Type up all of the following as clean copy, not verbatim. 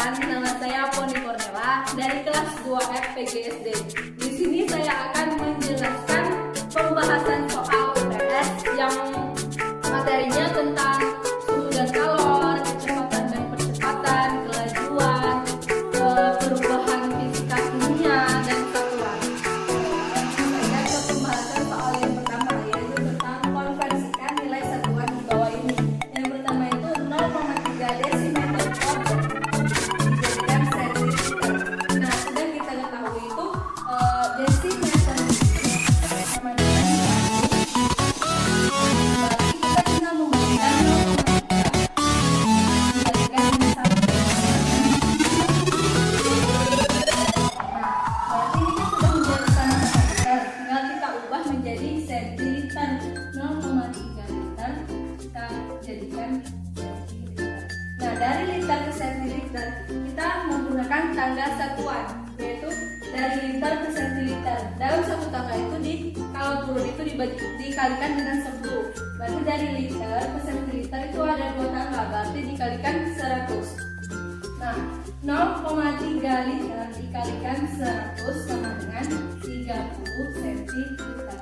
Perkenalkan, nama saya Poni Cornela dari kelas 2 FPGSD. Di sini saya akan menjelaskan pembahasan soal UTS yang materinya tentang suhu dan kalor, kecepatan dan percepatan, kelajuan, perubahan fisika kimia dan satuan. Saya ke pembahasan soal yang pertama, yaitu tentang konversikan nilai satuan di bawah ini. Yang pertama itu 0,3 desimeter dijadikan sentimeter. Nah, sudah kita ketahui itu desimeter sama dengan berarti kita tinggal membandingkan 0,3 dijadikan dengan 1. Nah, berarti ini kan sudah menjadi sama sentimeter. Tinggal kita ubah menjadi sentiliter. 0,3 liter kita jadikan sentiliter. Nah, dari liter ke sentiliter kita menggunakan tangga satuan, yaitu dari liter ke sentiliter. Dalam satu tangga itu kalau turun itu dikalikan dengan 10. Berarti dari liter ke sentiliter itu ada 2 tangga, berarti dikalikan 100. Nah, 0,3 liter dikalikan 100 sama dengan 30 sentiliter.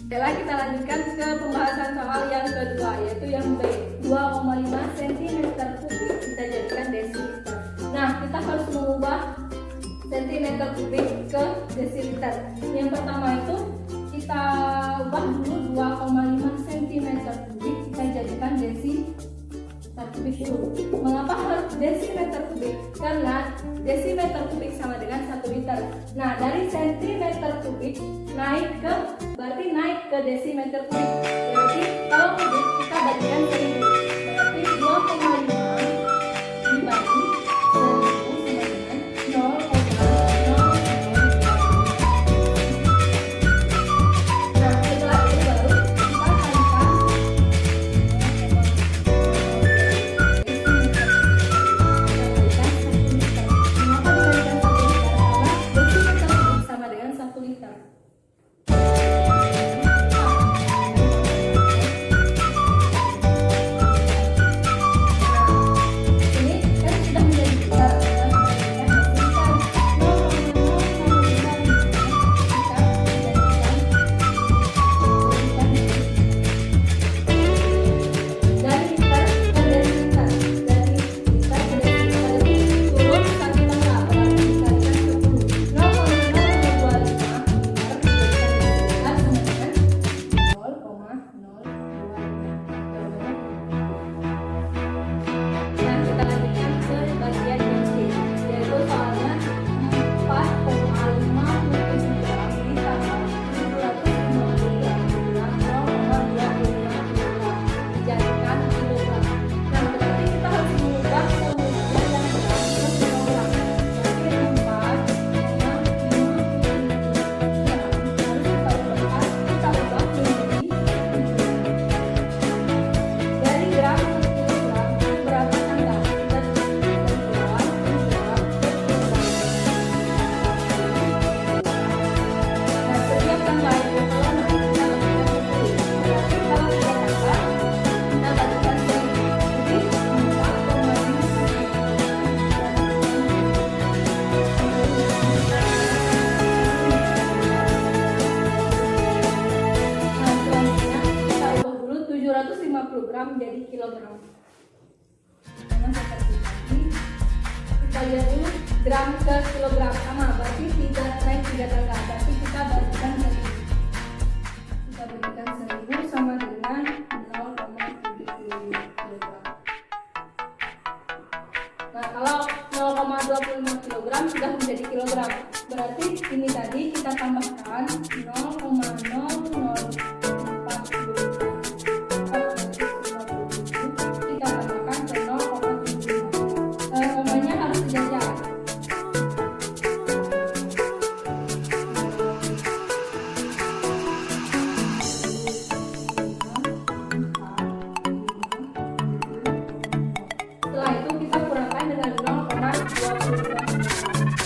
Setelah kita lanjutkan ke pembahasan soal yang kedua, yaitu yang B, 2,5 cm kubik kita jadikan desiliter. Nah, kita harus mengubah cm kubik ke desiliter. Yang pertama itu kita ubah dulu 2,5 cm kubik kita jadikan desiliter kubik dulu. Mengapa harus desimeter kubik? Karena desimeter kubik sama dengan 1 liter. Nah, dari sentimeter kubik berarti naik ke desimeter kubik. Berarti kalau kubik kita bagikan 1000. Berarti 2,5 dibagi 1000 sama dengan 0,002. Nah, setelah itu baru kita kalikan sama dengan 1 liter. gram menjadi kilogram. Sama seperti tadi, kita lihat dulu gram ke kilogram sama, berarti naik 3 tangga, berarti kita bagikan 1000 sama dengan 0,75 kilogram. Nah, kalau 0,25 kilogram sudah menjadi kilogram, berarti ini tadi kita tambahkan 0,004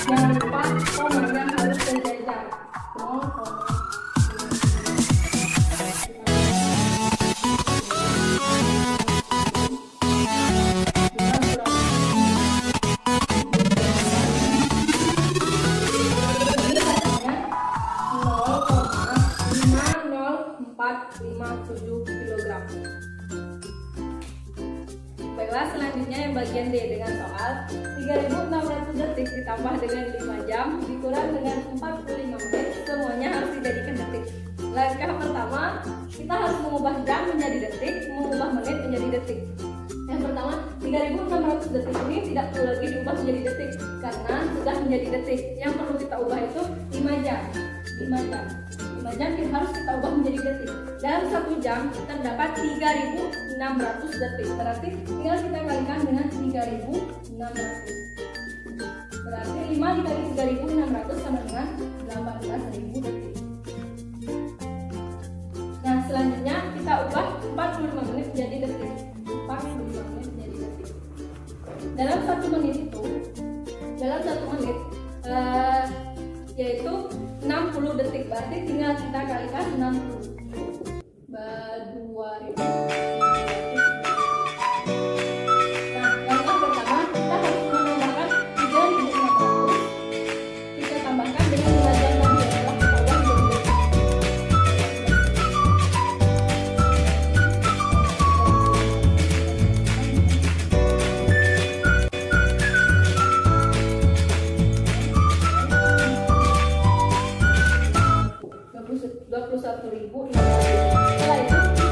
jangan lupa komanya harus sejajar. kg. Baiklah, selanjutnya yang bagian D dengan soal 3600 detik ditambah dengan 5 jam dikurang dengan 45 menit, semuanya harus dijadikan detik. Langkah pertama, kita harus mengubah jam menjadi detik, mengubah menit menjadi detik. Yang pertama, 3600 detik ini tidak perlu lagi diubah menjadi detik karena sudah menjadi detik. Yang perlu kita ubah itu 5 jam. 5 jam harus kita ubah menjadi detik. Dalam 1 jam terdapat 3600 detik. Berarti tinggal kita kalikan dengan 3600. Berarti 5 dikali 3600 sama dengan 18.000 detik. Nah, selanjutnya kita ubah 45 menit menjadi detik. 45 menit menjadi detik. Dalam 1 menit itu, yaitu 60 detik. Berarti tinggal kita kalikan 60. 2000. Nah, langkah pertama kita harus menambahkan 3600. Kita tambahkan dengan 5 jam lagi setelah kita ubah menjadi detik. Setelah itu kita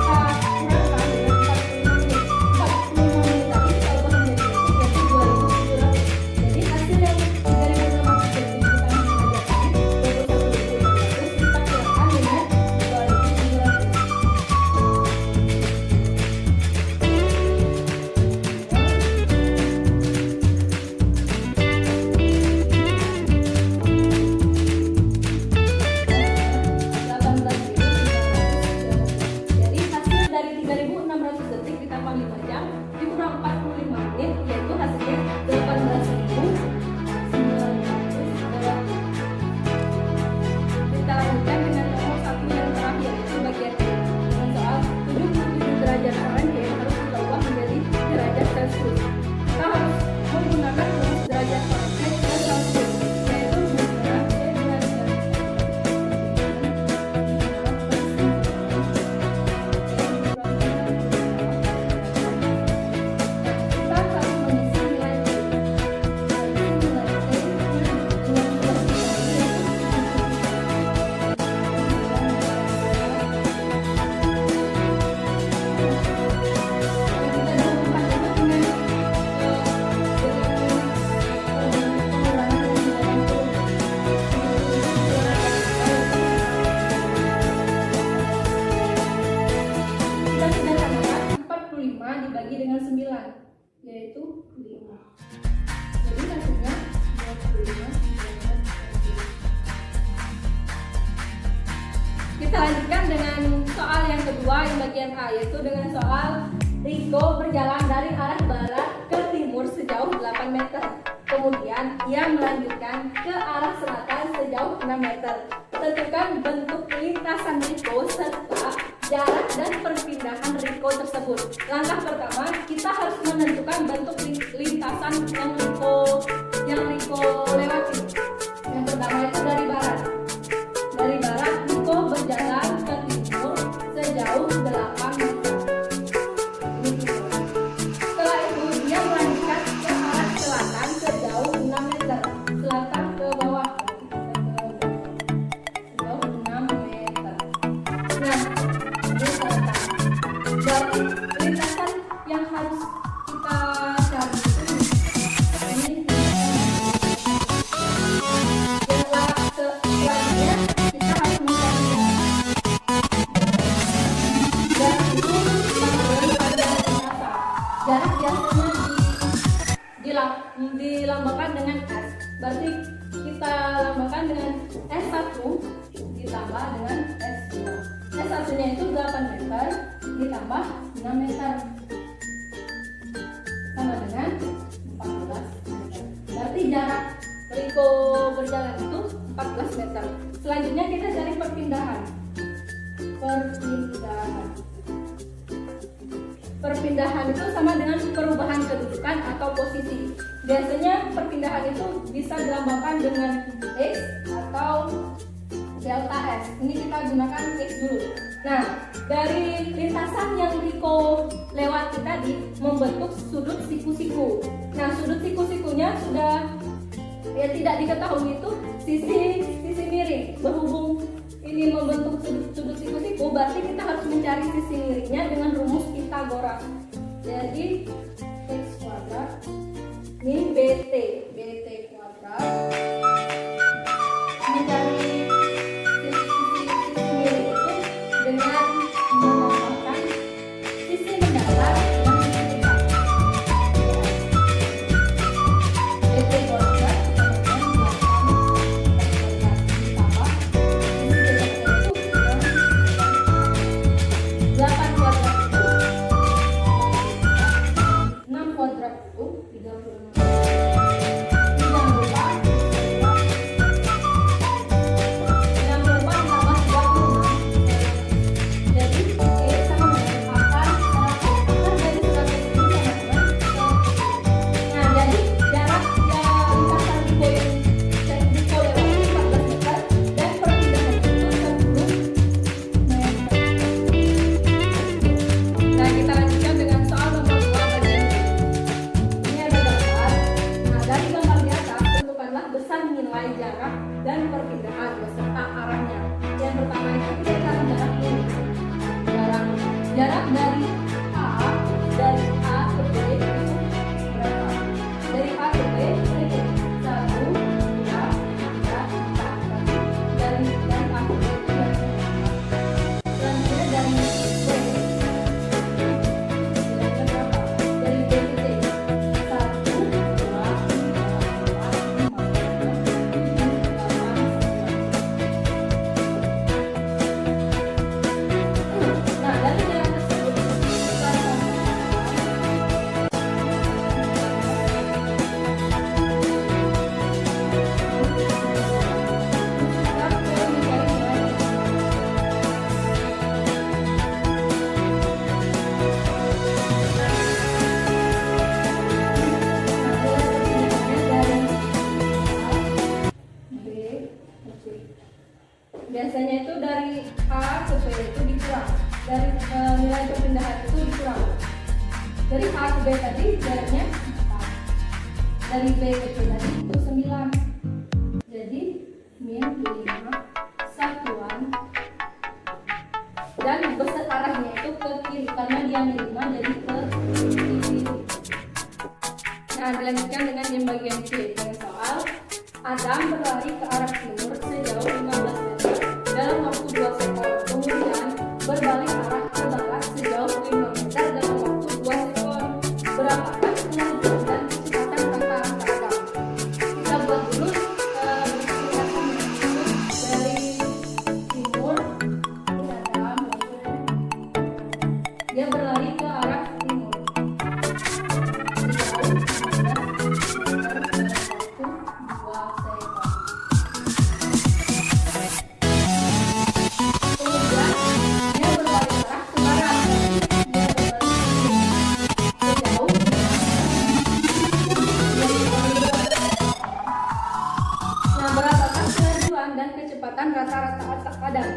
kurangkan dengan 45 menit. 45 menit tadi kita ubah menjadi detik yaitu 2700. Jadi hasil yang 3600 detik kita mengajar tadi 21.500 kita kurangkan dengan 2700. Jadi hasil dari 3600 detik ditambah 5 jam dikurang 45 menit yaitu hasilnya 18.900. Kita lanjutkan dengan nomor 1 yang terakhir yaitu bagian D dengan soal 77 derajat Fahrenheit harus kita ubah menjadi derajat Celcius. Kita harus menggunakan rumus derajat Fahrenheit dan Celcius yaitu menggunakan D dengan kita harus mengisi nilai T. Kita sederhanakan 45 dibagi dengan 9 yaitu 5. Jadi hasilnya 25 dengan 9. Kita lanjutkan dengan soal yang kedua yang bagian A yaitu dengan soal Riko berjalan dari arah barat ke timur sejauh 8 meter. Kemudian ia melanjutkan ke arah selatan sejauh 6 meter. Tentukan bentuk lintasan Riko serta jarak dan perpindahan Riko tersebut. Langkah pertama, kita harus menentukan bentuk lintasan yang Riko lewati. Yang pertama itu dari barat. Dari barat, Riko berjalan ke timur sejauh 8 meter. Setelah itu, dia melanjutkan ke arah selatan sejauh 6 meter. Selatan ke bawah. Sejauh 6 meter. Nah, ini selatan. Berarti lintasan yang harus kita cari itu ini. Selanjutnya kita harus mencari jarak itu daripada lintasan. Jarak biasanya dilambangkan dengan S. Berarti kita lambangkan dengan S1 ditambah dengan S2. S1-nya itu 8 meter ditambah 6 meter sama dengan 14 meter. Berarti jarak Riko berjalan itu 14 meter. Selanjutnya kita cari perpindahan. Perpindahan itu sama dengan perubahan kedudukan atau posisi. Biasanya perpindahan itu bisa dilambangkan dengan X atau delta S. Ini kita gunakan X dulu. Nah, dari lintasan yang Riko lewati tadi membentuk sudut siku-siku. Nah, sudut siku-sikunya sudah ya tidak diketahui itu sisi miring. Berhubung ini membentuk sudut siku-siku, berarti kita harus mencari sisi miringnya dengan rumus Pitagoras. Jadi X kuadrat ini BT kuadrat, mencari sisi miring itu dengan menambahkan sisi mendatar dan sisi tegak. BT kuadrat ditambah sisi tegaknya itu 8 kuadrat itu 6 kuadrat itu 36. Jangan lupa 64 tambah 36. Jadi ini sama dengan akar dari 100 ini sama dengan 100. Nah, jadi jarak lintasan Riko lewati 14 meter dan perpindahan itu 10 meter. Nah, kita lanjutkan dengan soal nomor 2 bagian B. Ini ada gambar. Nah, dari gambar di atas tentukanlah besar nilai jarak dan perpindahan beserta arahnya. Yang pertama itu kita cari jarak dulu. Jarak dari A ke B itu berapa? Dari A ke B itu 1, 2, 3, 4. Dari A ke B itu berapa? Selanjutnya dari B. Dari B ke C 1, 2, 3, 4, 5, 6, 7, 8, 9. Nah, dari jarak tersebut kita biasanya itu dari A ke B itu dikurang, dari nilai perpindahan itu dikurang. Dari A ke B tadi jaraknya 4, dari B ke C tadi itu 9. Jadi min 5 satuan dan besar arahnya itu ke kiri karena dia min 5 jadi ke kiri. Nah, dilanjutkan dengan yang bagian C dengan soal Adam berlari ke arah timur sejauh 15 meter dalam waktu 2 sekon. Kemudian berbalik arah ke barat sejauh 5 meter dalam waktu 2 sekon. Berapakah kemajuan dan kecepatan rata-rata? Kita buat dulu dari timur. Ini Adam dia berlari ke arah timur. Rata-rata Adam.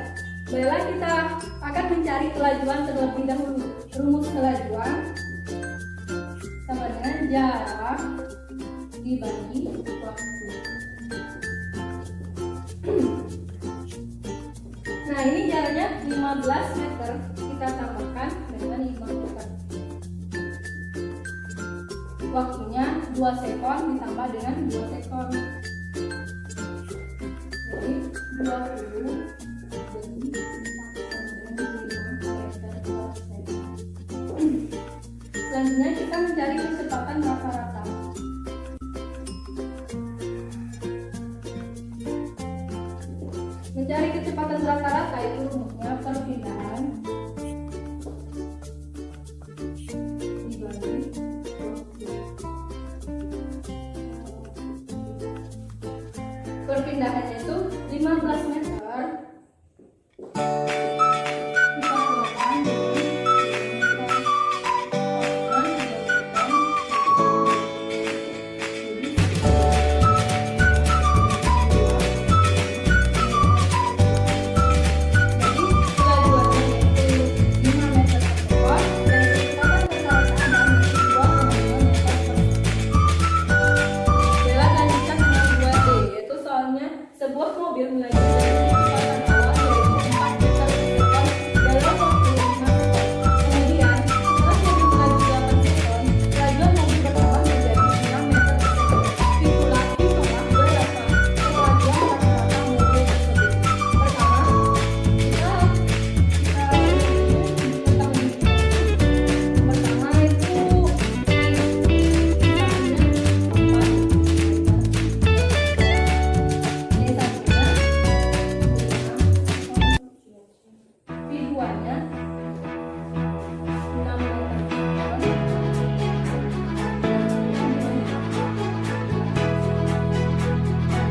Baiklah, kita akan mencari kelajuan terlebih dahulu. Rumus kelajuan sama dengan jarak dibagi waktu. Nah, ini jaraknya 15 meter. Kita tambahkan dengan 5 meter. Waktunya 2 sekon ditambah dengan 2 sekon. Jadi 20 selanjutnya kita mencari kecepatan rata-rata. Mencari kecepatan rata-rata itu rumusnya perpindahan dibagi waktu. Perpindahannya itu 15 meter. sebuah mobil melaju dengan kecepatan awal yaitu 4 meter per sekon dalam waktu 5 sekon. Kemudian, setelah mobil melaju 8 sekon, kelajuan mobil bertambah menjadi 6 meter per sekon. Itulah berapa kelajuan rata-rata mobil tersebut. Pertama, kita ketahui pertama itu keduanya 6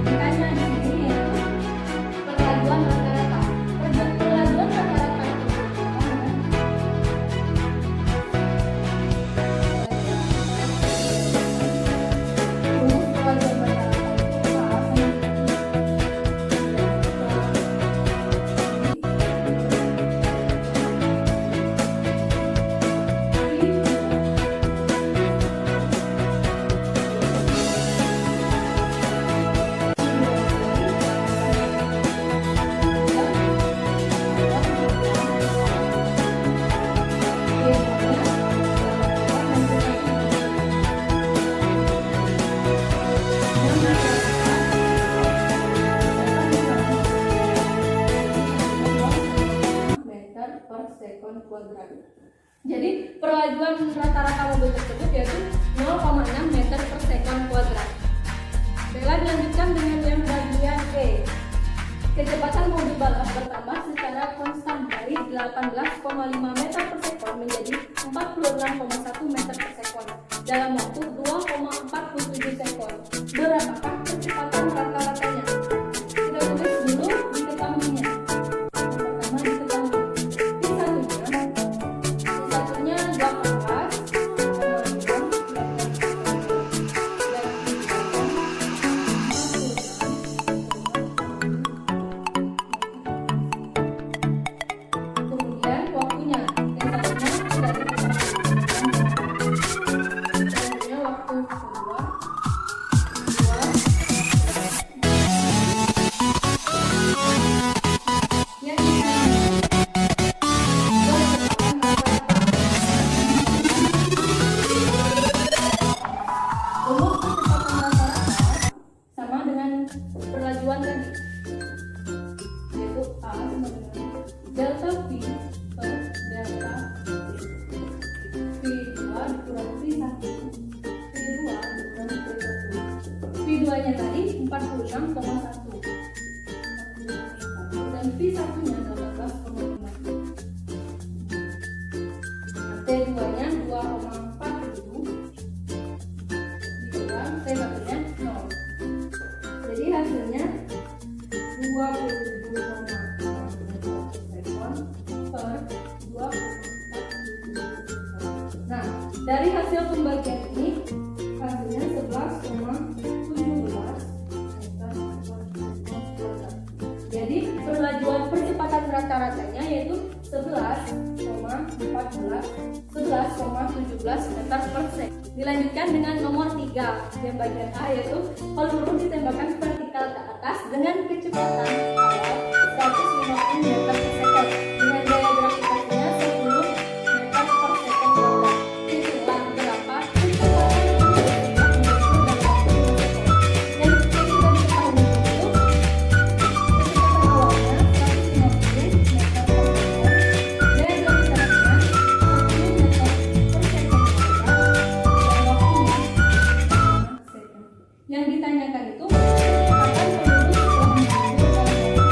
ditanya di sini yaitu perlajuan rata-rata. Perlajuan rata-rata itu meter per sekon kuadrat. Jadi perlajuan rata-rata mobil tersebut yaitu 0,6 meter per sekon kuadrat. Baiklah, dilanjutkan dengan yang bagian E. Kecepatan mobil balap bertambah secara konstan dari 18,5 meter per sekon menjadi 46,1 meter per sekon dalam waktu 2,47 sekon. Berapakah kecepatan rata-ratanya? Kita tulis dulu diketahuinya. Pertama diketahui P1-nya 18,5 kemudian waktunya yang satunya sudah diketahui. Selanjutnya waktu kedua yang untuk kecepatan rata-rata sama dengan perlajuan tadi, yaitu A sama dengan delta V per delta V2 dikurang V1 dikurang V1. V2 nya tadi 46,1 dan V1 nya 18,5. T2 nya 2,47 dikurang T1 nya 0. Jadi hasilnya 22,5 sekon per 2,47. Nah, dari hasil pembagian ini hasilnya 11,17 meter per sekon. Jadi perlajuan percepatan rata-ratanya yaitu 11,17 meter per sekon. Dilanjutkan dengan nomor 3 yang bagian A yaitu peluru ditembakkan vertikal ke atas dengan kecepatan awal 150 meter per sekon dengan gaya gravitasinya 10 meter per sekon kuadrat. Itulah berapa kecepatan peluru dalam waktu 5 sekon. Yang sudah diketahui itu kecepatan awalnya 150 meter per sekon, gaya gravitasinya 10 meter per sekon kuadrat. Yang ditanyakan itu kecepatan peluru setelah meluncur dalam waktu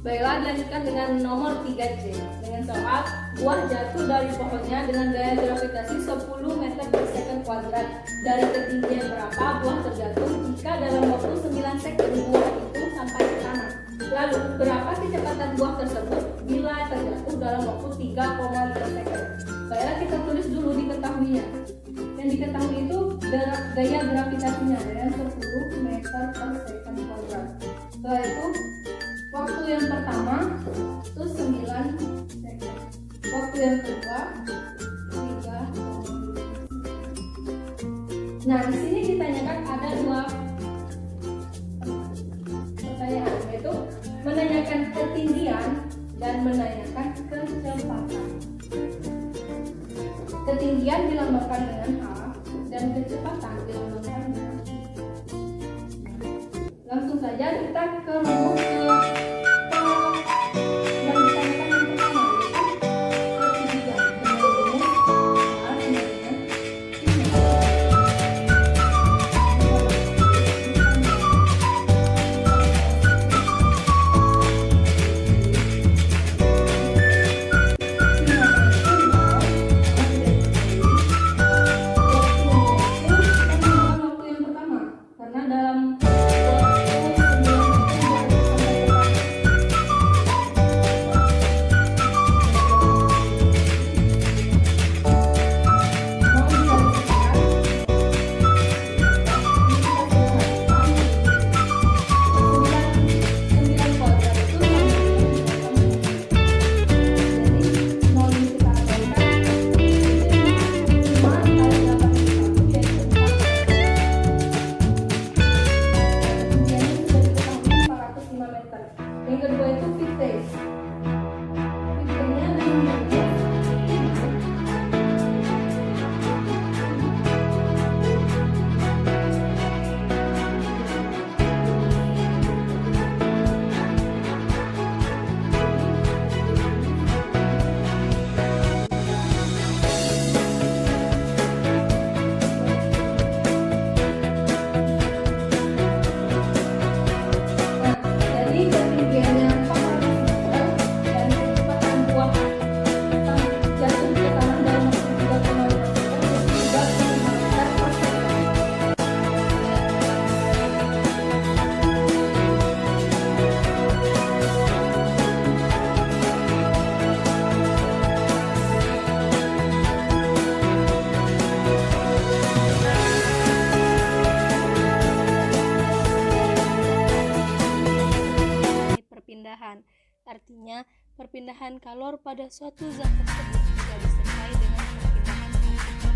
Baiklah, dilanjutkan dengan nomor 3C dengan soal buah jatuh dari pohonnya dengan gaya gravitasi 10 meter per second kuadrat. Dari ketinggian berapa buah terjatuh jika dalam waktu 9 second buah itu sampai ke tanah? Lalu, berapa kecepatan buah tersebut bila terjatuh dalam waktu 3,5 second? Baiklah, kita tulis dulu diketahuinya. Yang diketahui itu gaya gravitasinya dengan 10 meter per second kuadrat. Setelah itu, waktu yang pertama itu 9 second. Waktu yang kedua 3,5. Nah, di sini ditanyakan ada dua pertanyaan, yaitu menanyakan ketinggian dan menanyakan kecepatan. Ketinggian dilambangkan dengan H dan kecepatan dilambangkan dengan I. Langsung saja kita ke rumus Artinya, perpindahan kalor pada suatu zat tersebut juga disertai dengan perpindahan partikel.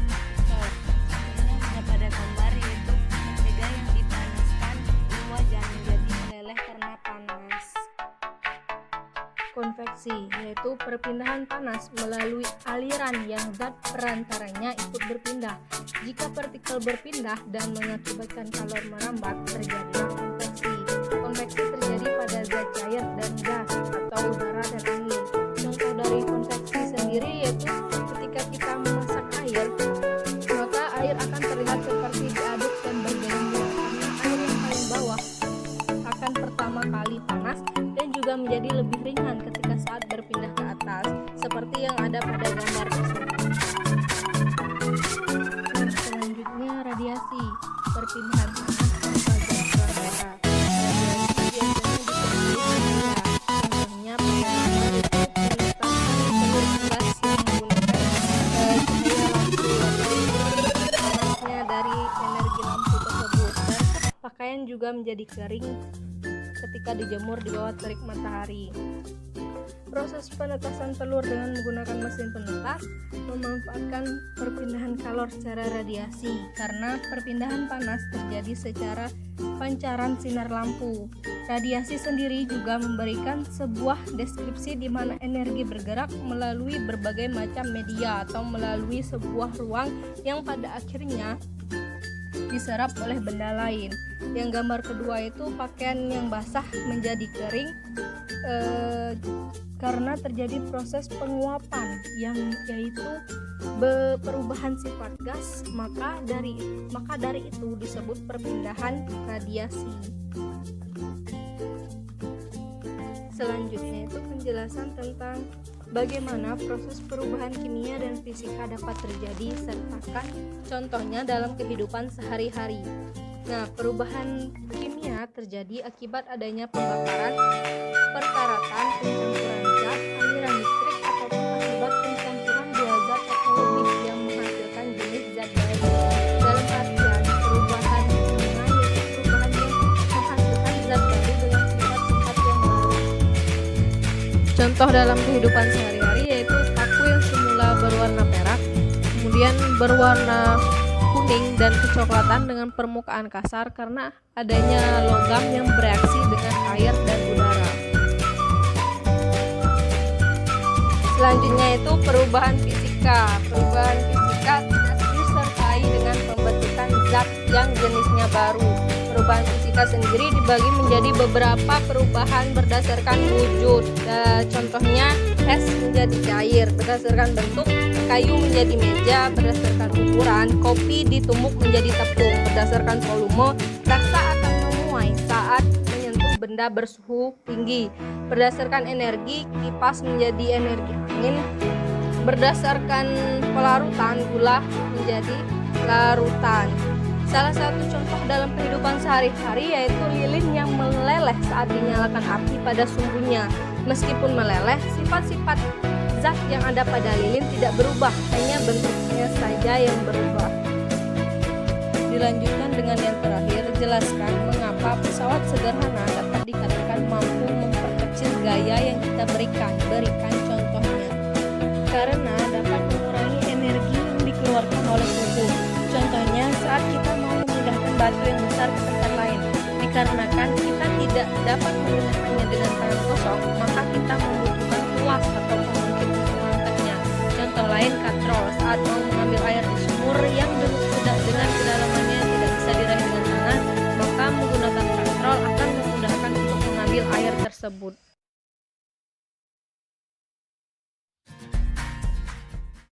Contohnya pada gambar yaitu mentega yang dipanaskan di wajan menjadi meleleh karena panas. Konveksi yaitu perpindahan panas melalui aliran yang zat perantaranya ikut berpindah. Jika partikel berpindah dan mengakibatkan kalor merambat, terjadilah konveksi. Konveksi terjadi pada zat cair dan gas atau udara dan angin. Contoh dari konveksi sendiri yaitu ketika kita memasak air, maka air akan terlihat seperti diaduk dan bergelembung karena air yang paling bawah akan pertama kali panas dan juga menjadi lebih ringan ketika saat berpindah ke atas, seperti yang ada pada gambar tersebut. Nah, selanjutnya radiasi, perpindahan panas tanpa zat perantara. Pakaian juga menjadi kering ketika dijemur di bawah terik matahari. Proses penetasan telur dengan menggunakan mesin penetas memanfaatkan perpindahan kalor secara radiasi karena perpindahan panas terjadi secara pancaran sinar lampu. Radiasi sendiri juga memberikan sebuah deskripsi di mana energi bergerak melalui berbagai macam media atau melalui sebuah ruang yang pada akhirnya diserap oleh benda lain. Yang gambar kedua itu pakaian yang basah menjadi kering karena terjadi proses penguapan yang yaitu perubahan sifat gas, maka dari itu disebut perpindahan radiasi. Selanjutnya itu penjelasan tentang bagaimana proses perubahan kimia dan fisika dapat terjadi sertakan contohnya dalam kehidupan sehari-hari. Nah, perubahan kimia terjadi akibat adanya pembakaran, perkaratan, pencampuran zat, aliran listrik, ataupun akibat pencampuran dua zat atau lebih yang menghasilkan jenis zat baru. Dalam artian perubahan kimia yaitu perubahan yang menghasilkan zat baru dengan sifat-sifat yang baru. Contoh dalam kehidupan sehari-hari yaitu paku yang semula berwarna perak, kemudian berwarna kuning dan kecoklatan dengan permukaan kasar karena adanya logam yang bereaksi dengan air dan udara. Selanjutnya itu perubahan fisika. Perubahan fisika tidak disertai dengan pembentukan zat yang jenisnya baru. Perubahan fisika sendiri dibagi menjadi beberapa perubahan berdasarkan wujud. Contohnya es menjadi cair berdasarkan bentuk, kayu menjadi meja berdasarkan ukuran, kopi ditumbuk menjadi tepung berdasarkan volume, rasa akan memuai saat menyentuh benda bersuhu tinggi. Berdasarkan energi, kipas menjadi energi angin. Berdasarkan pelarutan, gula menjadi larutan. Salah satu contoh dalam kehidupan sehari-hari yaitu lilin yang meleleh saat dinyalakan api pada sumbunya. Meskipun meleleh, sifat-sifat zat yang ada pada lilin tidak berubah, hanya bentuknya saja yang berubah. Dilanjutkan dengan yang terakhir, jelaskan mengapa pesawat sederhana dapat dikatakan mampu memperkecil gaya yang kita berikan. Berikan contohnya. Karena dapat mengurangi energi yang dikeluarkan oleh tubuh. Contohnya saat kita mau memindahkan batu yang besar ke tempat lain. Dikarenakan kita tidak dapat memindahkannya dengan tangan kosong, maka kita membutuhkan tuas atau pengungkit untuk mengangkatnya. Contoh lain katrol saat mau mengambil air di sumur yang dengan kedalamannya tidak bisa diraih dengan tangan, maka menggunakan katrol akan memudahkan untuk mengambil air tersebut.